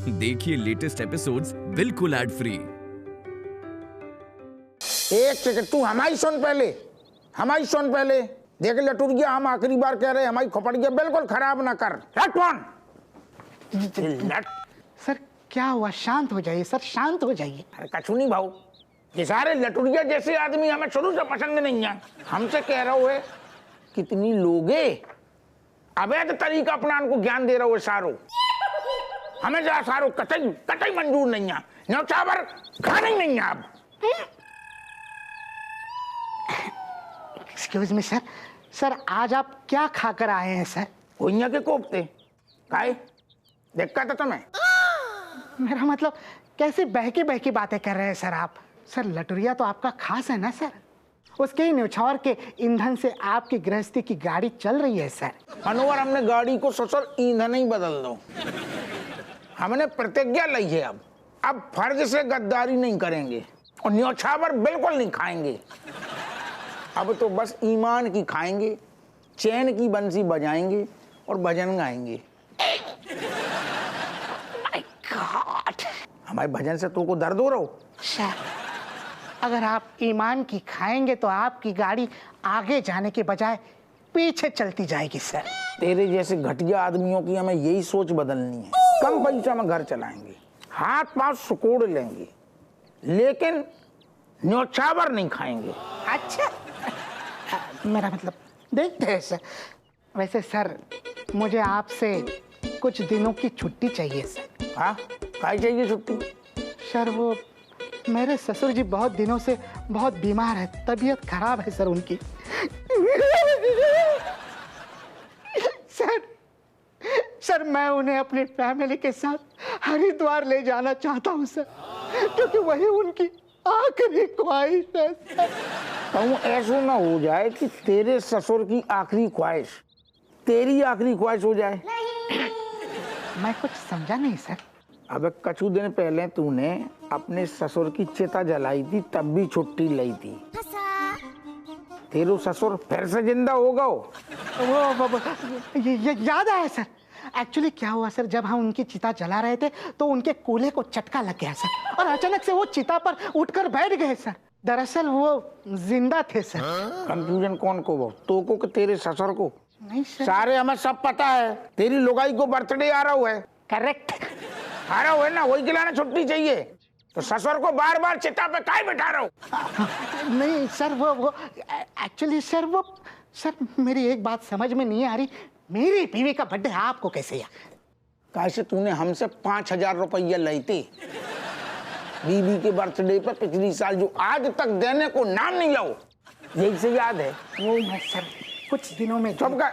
देखिए latest episodes बिल्कुल ad free. एक सेकंड, तू हमारी सुन पहले देख लटुरिया, हम आखिरी बार कह रहे हैं, हमारी खोपड़िया बिल्कुल खराब ना कर। लट फोन। सर क्या हुआ? शांत हो जाइए सर, शांत हो जाइए। अरे कछु नहीं भाऊ, ये सारे लटुरिया जैसे आदमी हमें शुरू से पसंद नहीं है। हमसे कह रहा है कितनी लोगे अवैध तरीका अपनाने को ज्ञान दे रहा हो सारो, हमें जा सारो कतई मंजूर नहीं है। न्योछावर खाना ही नहीं है। अब एक्सक्यूज मी सर आज आप क्या खाकर आए हैं सर? हुइया के कोफ्ते काहे देखा था तुम्हें? मेरा मतलब कैसे बहकी बातें कर रहे हैं सर आप? सर लटुरिया तो आपका खास है ना सर, उसके ही न्योछावर के ईंधन से आपकी गृहस्थी की गाड़ी चल रही है सर। मनोहर, हमने गाड़ी को ससुर ईंधन ही बदल दो। हमने प्रतिज्ञा ली है, अब फर्ज से गद्दारी नहीं करेंगे और न्योछावर बिल्कुल नहीं खाएंगे। अब तो बस ईमान की खाएंगे, चैन की बंसी बजाएंगे और भजन गाएंगे। माय गॉड, हमारे भजन से तो को दर्द हो रहा हो? सर अगर आप ईमान की खाएंगे तो आपकी गाड़ी आगे जाने के बजाय पीछे चलती जाएगी सर। तेरे जैसे घटिया आदमियों की हमें यही सोच बदलनी है। कम पैसा में घर चलाएंगे, हाथ पांव सुकोड़ लेंगे, लेकिन न्योछावर नहीं खाएंगे। अच्छा मेरा मतलब देखते हैं सर। वैसे सर मुझे आपसे कुछ दिनों की छुट्टी चाहिए सर। हाँ, काहे चाहिए छुट्टी? सर वो मेरे ससुर जी बहुत दिनों से बहुत बीमार है, तबीयत खराब है सर उनकी। सर मैं उन्हें अपनी फैमिली के साथ हरिद्वार ले जाना चाहता हूँ सर, क्योंकि वही उनकी आखिरी ख्वाहिश है सर। कहूँ ऐसा ना हो जाए कि तेरे ससुर की आखिरी ख्वाहिश तेरी आखिरी ख्वाहिश हो जाए। मैं कुछ समझा नहीं सर। अब कछु दिन पहले तूने अपने ससुर की चिता जलाई थी, तब भी छुट्टी ली थी। तेरो ससुर फिर से जिंदा होगा वो ये याद आया सर। एक्चुअली क्या हुआ सर, जब हम उनकी चिता जला रहे थे तो उनके कूल्हे को चटका लग गया सर, और अचानक से वो चिता पर उठकर बैठ गए सर। दरअसल वो जिंदा थे सर। कंफ्यूजन कौन को वो, तो को कि तेरे ससुर को? नहीं सर। सारे हमें सब पता है, तेरी लुगाई को बर्थडे आ रहा हुआ है। करेक्ट आ रहा हुआ है ना, वही के लाने छुट्टी चाहिए। तो ससुर को बार बार चिता पे काहे बिठा रहा हो? नहीं सर वो एक्चुअली सर मेरी एक बात समझ में नहीं आ रही, मेरी बीवी का बर्थडे आपको कैसे याद? कैसे तूने हमसे 5,000 रुपया ली थी बीबी के बर्थडे पर पिछली साल, जो आज तक देने को नाम नहीं लो, यही से याद है? वो मैं सर कुछ दिनों में सबका।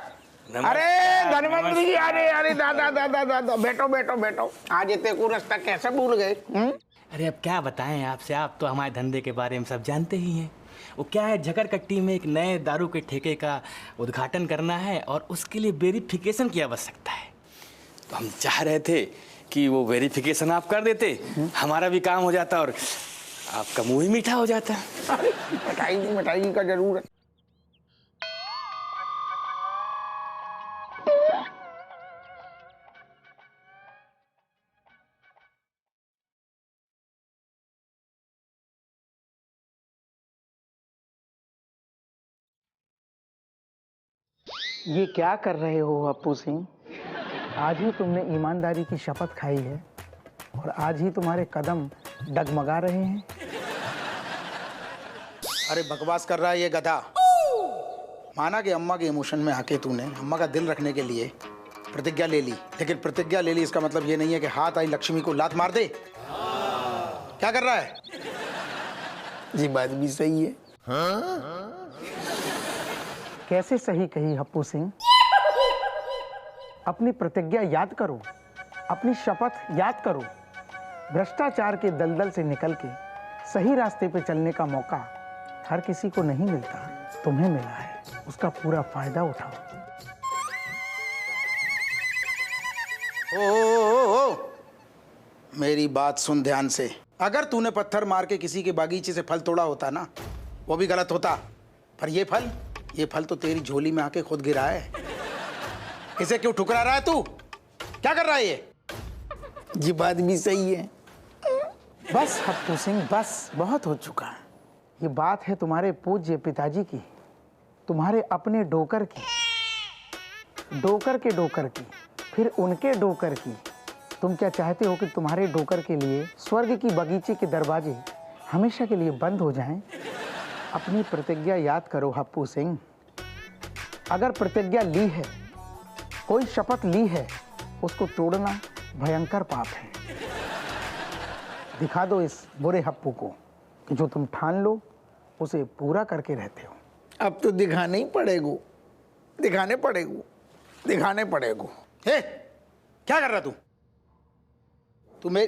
अरे धनवंतरी, अरे दादा बैठो। आज इतने को रास्ता कैसे भूल गए? अरे अब क्या बताएं आपसे, आप तो हमारे धंधे के बारे में सब जानते ही हैं। वो क्या है, झकरकट्टी में एक नए दारू के ठेके का उद्घाटन करना है और उसके लिए वेरिफिकेशन की आवश्यकता है। तो हम चाह रहे थे कि वो वेरिफिकेशन आप कर देते, हमारा भी काम हो जाता और आपका मुंह ही मीठा हो जाता। मिठाई का जरूर है। ये क्या कर रहे हो अप्पू सिंह? आज ही तुमने ईमानदारी की शपथ खाई है और आज ही तुम्हारे कदम डगमगा रहे हैं। अरे बकवास कर रहा है ये गधा। माना कि अम्मा के इमोशन में आके तूने अम्मा का दिल रखने के लिए प्रतिज्ञा ले ली, लेकिन प्रतिज्ञा ले ली इसका मतलब ये नहीं है कि हाथ आई लक्ष्मी को लात मार दे। क्या कर रहा है? जी बात भी सही है। कैसे सही कही हप्पू सिंह? अपनी प्रतिज्ञा याद करो, अपनी शपथ याद करो। भ्रष्टाचार के दलदल से निकल के सही रास्ते पे चलने का मौका हर किसी को नहीं मिलता, तुम्हें मिला है, उसका पूरा फायदा उठाओ। ओ, मेरी बात सुन ध्यान से। अगर तूने पत्थर मार के किसी के बागीचे से फल तोड़ा होता ना, वो भी गलत होता, पर ये फल तो तेरी झोली में आके खुद गिरा है। इसे क्यों ठुकरा रहा है तू? क्या कर रहा है ये? ये बात भी सही है। बस हप्पू सिंह, बस बहुत हो चुका। ये बात है तुम्हारे पूज्य पिताजी की, तुम्हारे अपने डोकर की, डोकर के डोकर की, फिर उनके डोकर की। तुम क्या चाहते हो कि तुम्हारे डोकर के लिए स्वर्ग की बगीचे के दरवाजे हमेशा के लिए बंद हो जाएं? अपनी प्रतिज्ञा याद करो हप्पू सिंह। अगर प्रतिज्ञा ली है, कोई शपथ ली है, उसको तोड़ना भयंकर पाप है। दिखा दो इस बुरे हप्पू को कि जो तुम ठान लो उसे पूरा करके रहते हो। अब तो दिखाने ही पड़ेगो, दिखाने पड़ेगो, दिखाने पड़ेगो। हे, क्या कर रहा तू? तुम्हें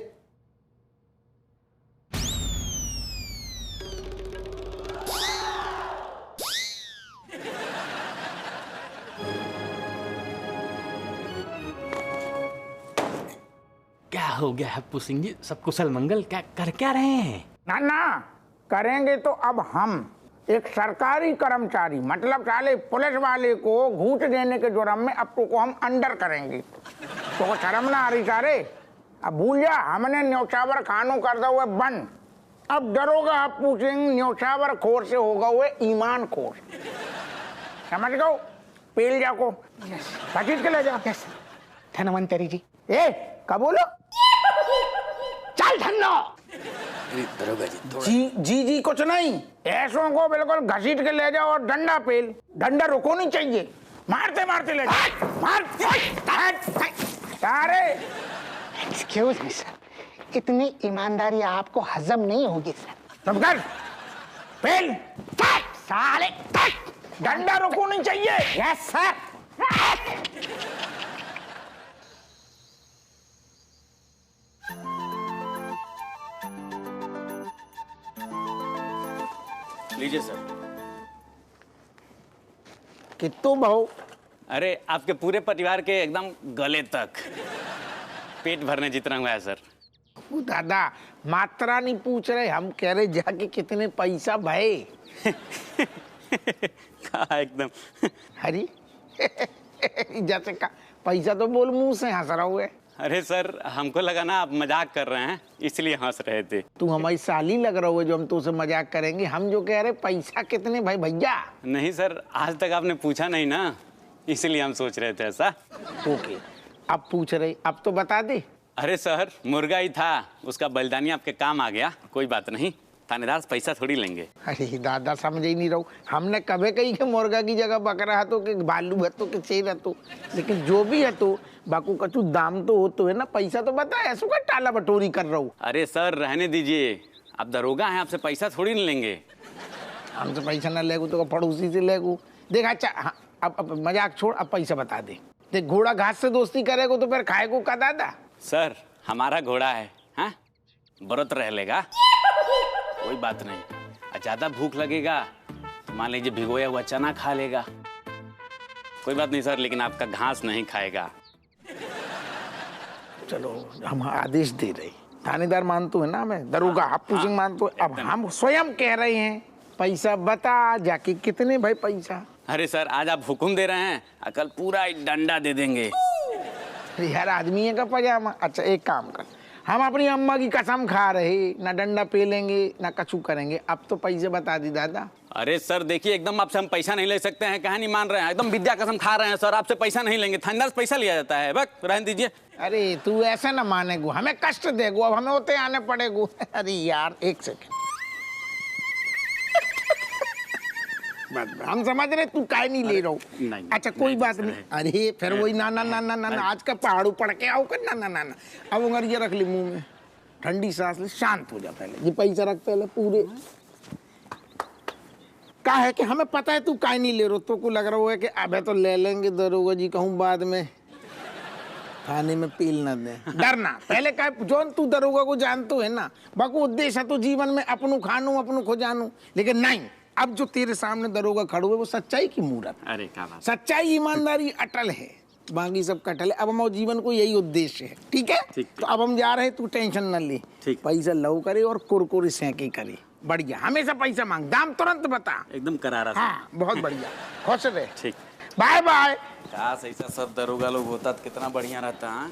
क्या हो गया हप्पू सिंह जी? सब कुशल मंगल? क्या रहे हैं? ना ना, करेंगे तो अब हम एक सरकारी कर्मचारी मतलब साले पुलिस वाले को घूंट देने के जुर्म में अप्पू को हम अंडर करेंगे। तो शर्म ना आ रही सारे? अब भूल जा, हमने न्योछावर खानों कर दो हुए बंद। अब डरोगा अप्पू सिंह न्योछावर खोर से होगा हुए ईमान खोर। समझ गो? पेल जा को घसीट के ले जा। धनवंतरी जी। ए कब बोलो? चल धन्नो। जी कुछ नहीं, ऐसों को बिल्कुल घसीट के ले जाओ और डंडा पेल। डंडा रुको नहीं चाहिए, मारते मारते ले जाओ। मार सारे। एक्सक्यूज मी सर, इतनी ईमानदारी आपको हजम नहीं होगी सर। सब कर पेल। साले डंडा रुको नहीं चाहिए। Yes sir. लीजिए सर। कित्तू बहु? अरे आपके पूरे परिवार के एकदम गले तक पेट भरने जितना हुआ है सर। दादा मात्रा नहीं पूछ रहे, हम कह रहे जाके कितने पैसा भये। कहा एकदम। हरी जैसे का पैसा तो बोल, मुंह से हंस रहा हुए। अरे सर हमको लगा ना आप मजाक कर रहे हैं इसलिए हंस रहे थे। तू हमारी साली लग रहा हो जो हम तुझसे मजाक करेंगे। हम जो कह रहे पैसा कितने भाई भैया। नहीं सर, आज तक आपने पूछा नहीं ना, इसलिए हम सोच रहे थे ऐसा। ओके, अब पूछ रहे, अब तो बता दे। अरे सर मुर्गा ही था, उसका बलिदानी आपके काम आ गया, कोई बात नहीं। थानेदार पैसा थोड़ी लेंगे। अरे दादा समझ ही नहीं रहो, हमने कभी कही कि मुर्गा की जगह बकरा है तो कि भालू है तो कि शेर है तो, लेकिन जो भी है तो बाकू कचू दाम तो हो तो है ना। पैसा तो बता, ऐसा का टाला बटोरी कर रहा हूँ। अरे सर रहने दीजिए, आप दरोगा हैं, आपसे पैसा थोड़ी नहीं लेंगे। हमसे पैसा ना लेगू तो पड़ोसी से लेगू। देख अच्छा हाँ, अब मजाक छोड़, अब पैसा बता दे। देख घोड़ा घास से दोस्ती करेगो तो फिर खाएगो का दादा? सर हमारा घोड़ा है, हाँ व्रत रह लेगा, कोई बात नहीं। ज्यादा भूख लगेगा तो मान लीजिए भिगोया हुआ चना खा लेगा, कोई बात नहीं सर, लेकिन आपका घास नहीं खाएगा। चलो हम आदेश दे रहे, थानेदार मान तो है ना, हमें दरोगा हप्पू सिंह मान तो। अब हम स्वयं कह रहे हैं पैसा बता जाके कितने भाई पैसा। अरे सर आज आप हुक्म दे रहे हैं, कल पूरा एक डंडा दे देंगे। अरे यार आदमी है का पजामा। अच्छा एक काम कर, हम अपनी अम्मा की कसम खा रहे, ना डंडा पेलेंगे ना कछु करेंगे। अब तो पैसे बता दी दादा। अरे सर देखिए एकदम आपसे हम पैसा नहीं ले सकते हैं, कहा नहीं मान रहे हैं, एकदम विद्या कसम खा रहे हैं सर, आपसे पैसा नहीं लेंगे। थानेदार से पैसा लिया जाता है, बस रहने दीजिए। अरे तू ऐसा ना मानेगो, हमें कष्ट देगो, अब हमें होते आने पड़ेगो। अरे यार एक सेकंड, हम समझ रहे तू काय नहीं ले रहा हूँ। अच्छा कोई बात नहीं। अरे फिर वही ना ना ना ना ना ना, आज का पहाड़ू पड़ के आओ कर ना ना ना ना। अब अगर ये रख ली मुंह में, ठंडी सांस ले, शांत हो जा। पहले ये पैसा रख, पहले पूरे का है कि हमें पता है तू काय नहीं ले रहा, तो को लग रहा है कि अबे तो ले लेंगे दरोगा जी, कहूँ बाद में थाने में पील ना दे। डरना पहले का जो तू दरोगा को जानतो है ना, बाकी उद्देश्य है तो जीवन में अपनों खानू अपनों खो जानू, लेकिन नहीं, अब जो तेरे सामने दरोगा खड़ो है वो सच्चाई की मूरत। अरे क्या बात, सच्चाई ईमानदारी अटल है, बाकी सब कटल है। अब हमारे जीवन को यही उद्देश्य है, ठीक है? तो अब हम जा रहे हैं, तू टेंशन न ले, पैसा लव करे और कुरकुरी सेंके करे, बढ़िया। हमेशा पैसा मांग, दाम तुरंत बता, एकदम करारा। हाँ बहुत बढ़िया, खुश रहे। ठीक, बाय बाय। काश ऐसा सब दरोगा लोग होता तो कितना बढ़िया रहता। हाँ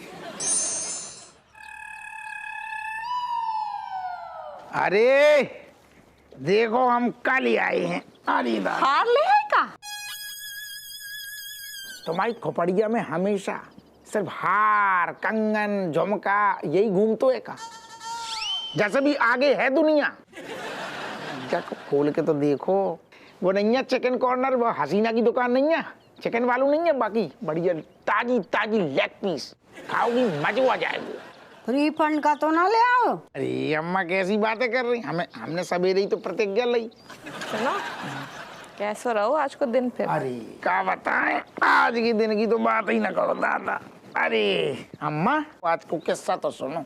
अरे देखो हम कल ही आए हैं। अरे हार ले आए का? तुम्हारी खोपड़िया में हमेशा सिर्फ हार, कंगन, झुमका यही घूमतो है का? जैसे भी आगे है दुनिया। क्या खोल के तो देखो, वो नहीं है चिकन कॉर्नर, वो हसीना की दुकान नहीं है, चिकन वालों नहीं है, बाकी बढ़िया ताजी ताजी लेग पीस खाओगी, मजा आ जाएगा। रिफंड का तो ना ले आओ। अरे अम्मा कैसी बातें कर रही, हमने सवेरे ही तो प्रतिज्ञा ली। सुनो, कैसा रहो आज को दिन फिर? अरे क्या बताएं, आज के दिन की तो बात ही ना करो दादा। अरे अम्मा आज को किस्सा तो सुनो।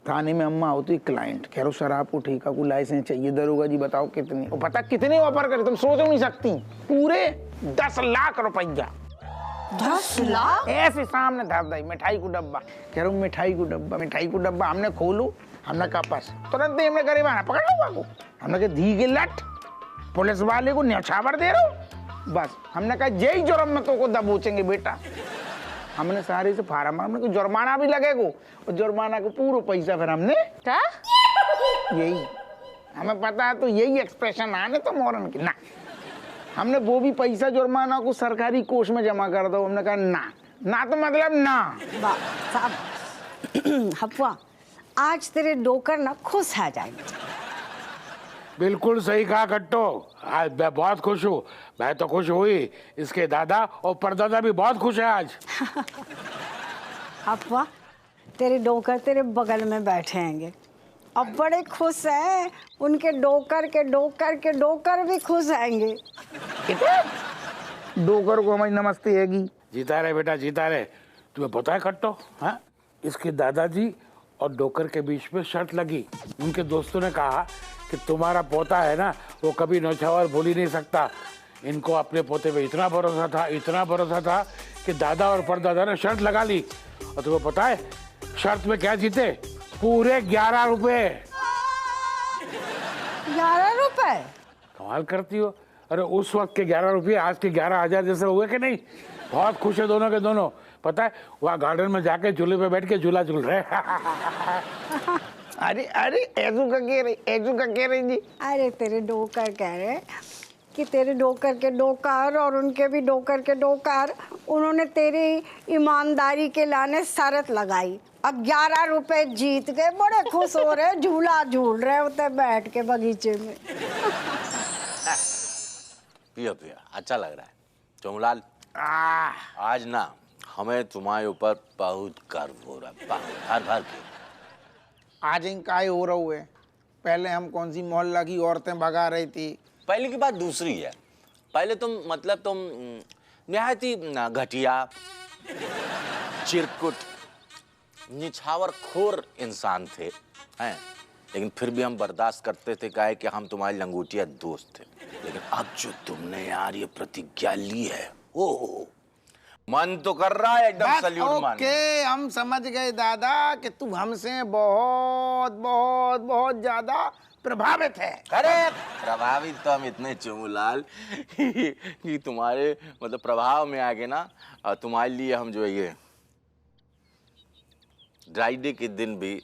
थाने में अम्मा होती क्लाइंट, कह रो शराब को ठेका को लाइसेंस चाहिए, दरोगा जी बताओ कितनी, और पता कितने ऑफर करे तुम सोच नहीं सकती, पूरे 10 लाख रुपया। 10 लाख? ऐसे सामने धर दी मिठाई को डब्बा, कह रहा हूँ मिठाई को डब्बा हमने खोलू, हमने कहा बस तुरंत ही हमने गरीब आना पकड़ लो बाबू, हमने कहा धी के लट पुलिस वाले को न्यौछावर दे रहा हूँ, बस हमने कहा यही जुर्म में तो को दबोचेंगे बेटा। हमने सारे से फार्म, हमने को जुर्माना भी लगेगा, और जुर्माना को पूरा पैसा फिर हमने क्या? यही हमें पता है, तो यही एक्सप्रेशन आने तो मोरन की ना, हमने वो भी पैसा जुर्माना को सरकारी कोष में जमा कर दो। हमने कहा ना तो मतलब ना। साहब हफवा, आज तेरे डोकर ना खुश आ जाएंगे। बिल्कुल सही कहा कट्टो, आज मैं बहुत खुश हूँ। मैं तो खुश हुई, इसके दादा और परदादा भी बहुत खुश है आज। हफवा, तेरे डोकर तेरे बगल में बैठे हैंगे, अब बड़े खुश हैं, उनके डोकर भी खुश आएंगे। डोकर को हमारी नमस्ते हैगी। जीता रहे बेटा, जीता रहे। तुम्हें पता है कट्टो, हाँ, इसके दादाजी और डोकर के बीच में शर्त लगी। उनके दोस्तों ने कहा कि तुम्हारा पोता है ना, वो कभी न्यौछावर भूल ही नहीं सकता। इनको अपने पोते पे इतना भरोसा था कि दादा और परदादा ने शर्त लगा ली, और तुम्हें पता है शर्त में क्या जीते? पूरे 11 रुपए। 11 रुपए? कमाल करती हो। अरे उस वक्त के 11 रुपये आज के 11,000 जैसे हुए कि नहीं? बहुत खुश है दोनों के दोनों। पता है वहाँ गार्डन में जाके झूले पे बैठ के झूला झूल रहे। अरे ऐजू का कह रही जी। अरे तेरे डोकर कह रहे कि तेरे डोकर के डोकर और उनके भी डोकर के डोकर, उन्होंने तेरी ईमानदारी के लाने शर्त लगाई, अब 11 रुपए जीत गए, बड़े खुश हो रहे, झूला झूल रहे होते बैठ के बगीचे में। पिया अच्छा लग रहा है चोमलाल। आज ना हमें तुम्हारे ऊपर बहुत गर्व हो रहा है, बहुत भर के। आज इनका हो रहा हुए, पहले हम कौन सी मोहल्ला की औरतें भगा रही थी। पहले की बात दूसरी है। पहले तुम निहायत ही घटिया, चिरकुट, निछावर खोर इंसान थे, हैं, लेकिन फिर भी हम बर्दाश्त करते थे, काहे कि हम तुम्हारे लंगोटिया दोस्त थे। लेकिन अब जो तुमने यार ये प्रतिज्ञा ली है, ओह मन तो कर रहा है एकदम सल्यूट मारने। ओके, हम समझ गए दादा कि तू हमसे बहुत बहुत बहुत ज्यादा प्रभावित है। अरे प्रभावित तो हम इतने चोमूलाल कि तुम्हारे मतलब प्रभाव में आगे ना, तुम्हारे लिए हम जो है ये ड्राई डे के दिन भी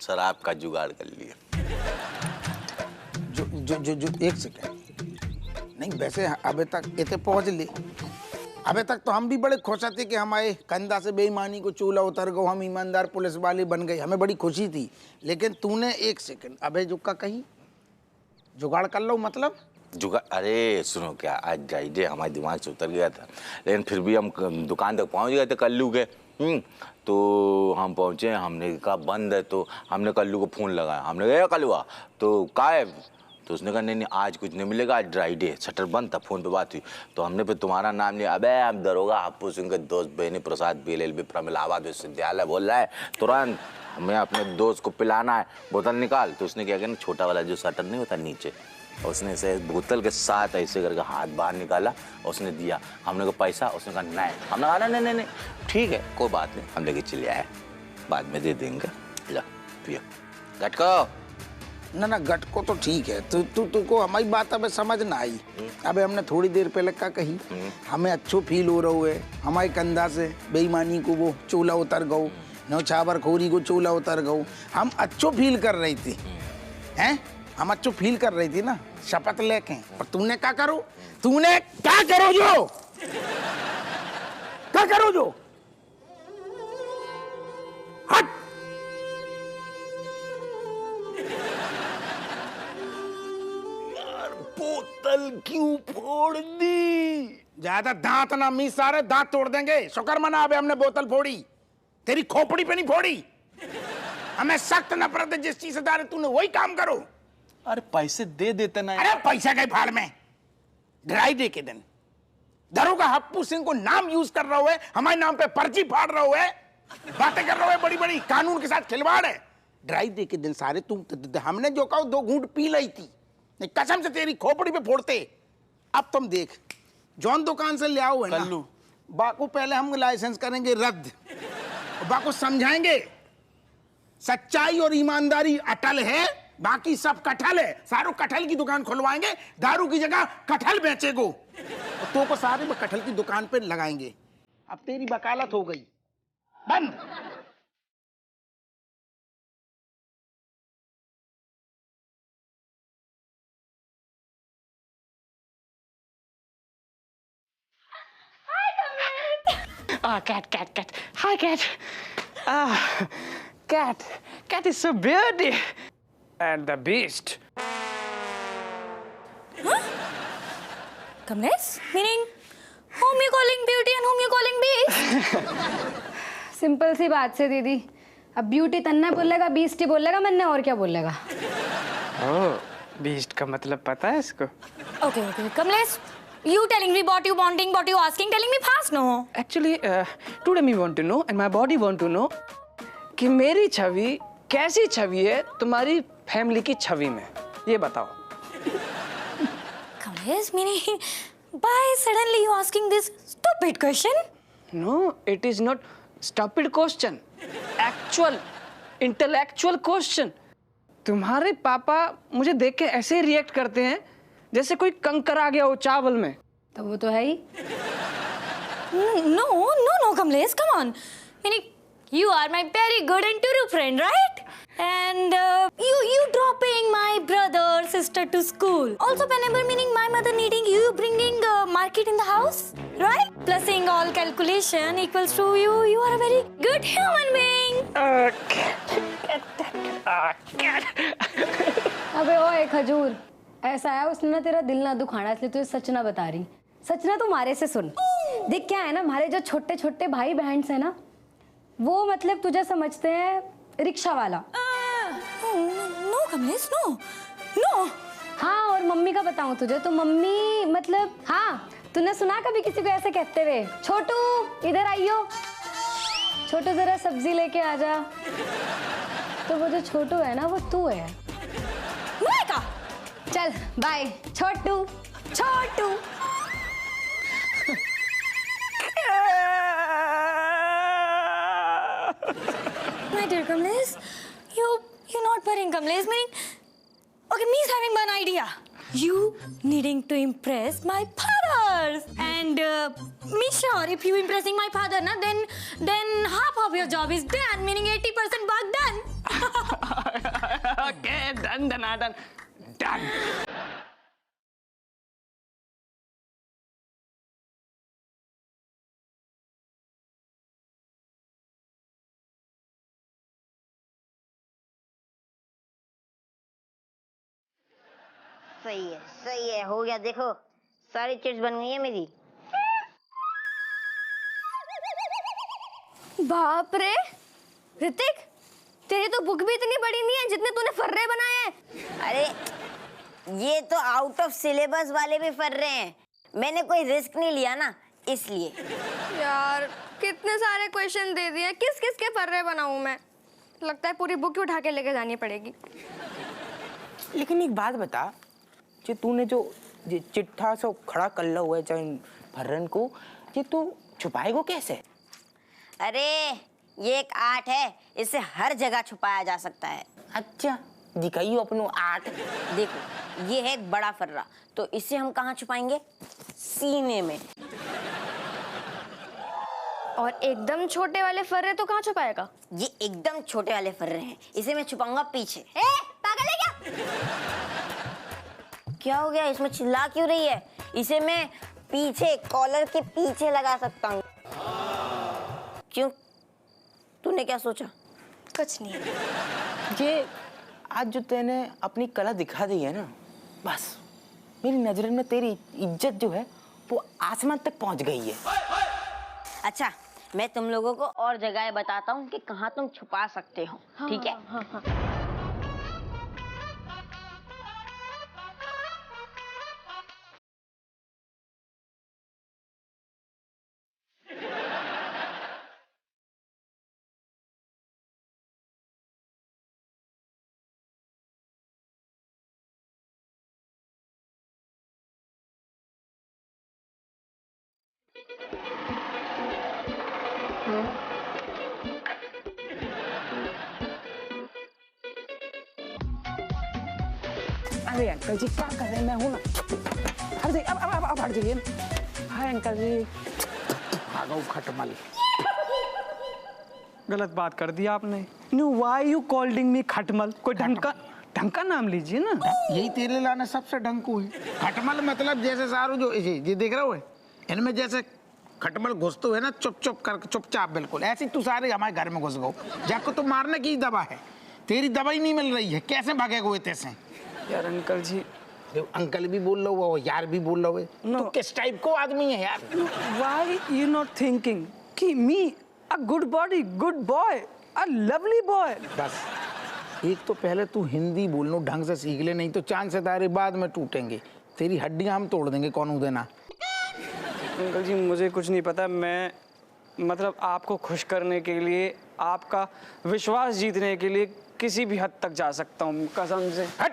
शराब का जुगाड़ कर लिए। जो एक सेकंड नहीं, वैसे अबे तक इतने पहुंच ले, अबे तक तो हम भी बड़े खुश थे कि हमारे कंधा से बेईमानी को चूल्हा उतर गो, हम ईमानदार पुलिस वाले बन गए, हमें बड़ी खुशी थी। लेकिन तूने एक सेकंड अबे जुक्का कही जुगाड़ कर लो, मतलब जुगाड़? अरे सुनो, क्या आज ड्राई डे हमारे दिमाग से उतर गया था, लेकिन फिर भी हम दुकान तक पहुंच गए थे कल्लू के। तो हम पहुंचे, हमने कहा बंद है, तो हमने कल्लू को फोन लगाया, हमने कहा कल्लुआ तो का है, तो उसने कहा नहीं आज कुछ नहीं मिलेगा, आज ड्राई डे, शटर बंद था। फोन पे बात हुई तो हमने फिर तुम्हारा नाम लिया। अबे हम दरोगा हप्पू सिंह के दोस्त बेनी प्रसाद BLLB फ्रॉम इलाहाबाद विश्वविद्यालय बोल रहा है, तुरंत हमें अपने दोस्त को पिलाना है, बोतल निकाल। तो उसने क्या किया ना, छोटा वाला जो शटर नहीं होता नीचे, उसने ऐसे बोतल के साथ ऐसे करके हाथ बाहर निकाला, उसने दिया। हमने कहा पैसा, उसने कहा नहीं। हमने कहा नहीं ठीक है कोई बात नहीं, हम लेके चले आए, बाद में दे देंगे। ला पियो गटको। ना गटको तो ठीक है, तुमको हमारी बात अबे समझ ना आई। अबे हमने थोड़ी देर पहले क्या कही, हमें अच्छो फील हो रहा है, हमारे कंधा से बेईमानी को वो चूल्हा उतर गो, न्यौछावर खोरी को चूल्हा उतर गो, हम अच्छो फील कर रही थी। हैं? हम अच्छो फील कर रही थी ना शपथ लेके, और तूने क्या करो? तूने क्या करो जो? क्या करो जो? हट! बोतल क्यों फोड़ दी? ज्यादा दांत ना मी, सारे दांत तोड़ देंगे। शुक्र मना अबे हमने बोतल फोड़ी, तेरी खोपड़ी पे नहीं फोड़ी। हमें सख्त नफरत है जिस चीज से दारे, तूने वही काम करो। अरे पैसे दे देते ना। अरे पैसा के फाड़ में, ड्राई डे के दिन दरोगा हप्पू सिंह को नाम यूज कर रहा है, हमारे नाम पे पर्ची फाड़ रहा है, बातें कर रहा है बड़ी बड़ी, कानून के साथ खिलवाड़ है। ड्राई डे के दिन सारे तुम, हमने जो कहा 2 घूंट पी ली थी, कसम से तेरी खोपड़ी पे फोड़ते। अब तुम देख, जौन दुकान से ले आओ है ना, बाको पहले हम लाइसेंस करेंगे रद्द, बाको समझाएंगे सच्चाई और ईमानदारी अटल है, बाकी सब कटहल है। सारों कटहल की दुकान खुलवाएंगे, दारू की जगह कटहल बेचेगो, तो को सारे कटहल की दुकान पे लगाएंगे। अब तेरी वकालत हो गई बंद। Cat. Hi, Cat. Cat is so beauty. And the beast. Kamlesh? Meaning, whom you calling beauty and whom you calling beast? Simple सी बात से दीदी, अब ब्यूटी तन्ना बोलेगा, बीस्ट ही बोलेगा, मन्ने और क्या बोलेगा? बीस्ट का मतलब पता है इसको? Okay. Kamlesh, you telling me what you wanting, what you asking, telling me fast no. Actually, today me want to know and my body want to know कि मेरी छवि कैसी छवि है तुम्हारी फैमिली की छवि में, ये बताओ। Kamlesh, meaning, why suddenly you asking this stupid question? No, it is not stupid question. Actual, intellectual question. तुम्हारे पापा मुझे देख के ऐसे रिएक्ट करते हैं जैसे कोई कंकर आ गया हो चावल में। तो वो तो है ही। No, Kamlesh, come on. Meaning, you are my very good and true friend, right? And you dropping my brother, sister to school. Also, whenever meaning my mother needing you bringing market in the house, right? Plusing all calculation equals to you. You are a very good human being. अबे ओए खजूर, ऐसा है उसने ना तेरा दिल ना दुखाना, इसलिए तुझे सच ना बता रही। सच ना तुम्हारे से सुन। देख क्या है ना, हमारे जो छोटे छोटे भाई बहन है ना, वो मतलब तुझे समझते हैं रिक्शा वाला। No, Kamlesh, no. हाँ, और मम्मी का बताऊं तुझे तो मम्मी मतलब, हाँ तूने सुना कभी किसी को ऐसे कहते हुए, छोटू इधर आइयो, छोटू जरा सब्जी लेके आ जा। तो वो जो छोटू है ना, वो तू है। चल bye Chhotu. My dear Kamlesh, you're not worrying, Kamlesh. Meaning, okay, me's having one idea. You needing to impress my fathers, and me sure if you impressing my father, na then half of your job is done. Meaning 80% work done. Okay, done. सही है, हो गया। देखो सारी chits बन गई है मेरी। बाप रे ऋतिक, तेरी तो बुक भी इतनी बड़ी नहीं है जितने तूने फर्रे बनाए हैं। अरे ये तो आउट ऑफ सिलेबस वाले भी फर्रे हैं, मैंने कोई रिस्क नहीं लिया ना, इसलिए। यार कितने सारे क्वेश्चन दे दिए, किस किस के फर्रे बनाऊं मैं? लगता है पूरी बुक उठा के लेके जानी पड़ेगी। लेकिन एक बात बता, जो तूने जो चिट्ठा सो खड़ा कर ला हुआ है चाहे फर्रन को, ये तू छुपाएगो कैसे? अरे ये एक आर्ट है, इसे हर जगह छुपाया जा सकता है। अच्छा, दिखाइयो अपनो आर्ट। देखो ये है एक बड़ा फर्रा, तो इसे हम कहाँ छुपाएंगे? सीने में। और एकदम छोटे वाले फर्रे तो कहाँ छुपाएगा? ये एकदम छोटे वाले फर्रे हैं, इसे मैं छुपाऊंगा पीछे। पागल है क्या? क्या हो गया, इसमें चिल्ला क्यों रही है? इसे मैं पीछे कॉलर के पीछे लगा सकता हूँ। क्यों, तूने क्या सोचा? कुछ नहीं। ये आज जो तूने अपनी कला दिखा दी है ना, बस मेरी नजर में तेरी इज्जत जो है वो आसमान तक पहुंच गई है। अच्छा, मैं तुम लोगों को और जगह बताता हूँ कि कहाँ तुम छुपा सकते हो, ठीक है? हाँ, हाँ। अरे अंकल जी क्या कर रहे हैं, मैं हूँ ना। हट जाइए, अब हट जाइए। हाय अंकल जी। भागो खटमल। गलत बात कर दी आपने। नो, व्हाई यू कॉल्डिंग मी खटमल? कोई ढंग का नाम लीजिए ना। यही तेरे लाने सबसे ढंकू है। खटमल मतलब जैसे सारू जो ये देख रहे हो, इनमें जैसे खटमल घुसते हुए ना चुपचाप बिल्कुल ऐसे तू सारे हमारे घर में घुस गो। जाको तो मारने की दवा है, तेरी दवाई नहीं मिल रही है, कैसे भागे हुए तैसे? यार अंकल जी, अंकल भी बोल रहे हो, यार भी बोल रहे हो, तो किस टाइप को आदमी है यार? व्हाई यू नॉट थिंकिंग कि me a good body, good boy, a lovely boy? बस एक तो पहले तू हिंदी बोलना ढंग से सीख ले, नहीं तो चांद सितारे बाद में टूटेंगे, तेरी हड्डियां हम तोड़ देंगे। कौन देना? अंकल जी मुझे कुछ नहीं पता। मैं मतलब आपको खुश करने के लिए, आपका विश्वास जीतने के लिए किसी भी हद तक जा सकता हूँ, कसम से। हट!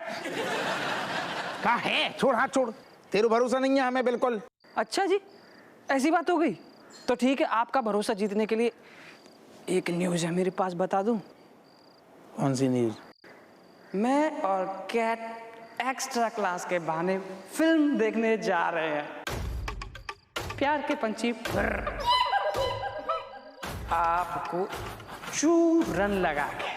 कहाँ है? छोड़, हाथ छोड़, तेरे भरोसा नहीं है हमें बिल्कुल। अच्छा जी, ऐसी बात हो गई तो ठीक है, आपका भरोसा जीतने के लिए एक न्यूज़ है मेरे पास, बता दूं? कौन सी न्यूज़? मैं और कैट एक्स्ट्रा क्लास के बहाने फिल्म देखने जा रहे हैं, प्यार के पंछी। आपको चूरन लगा के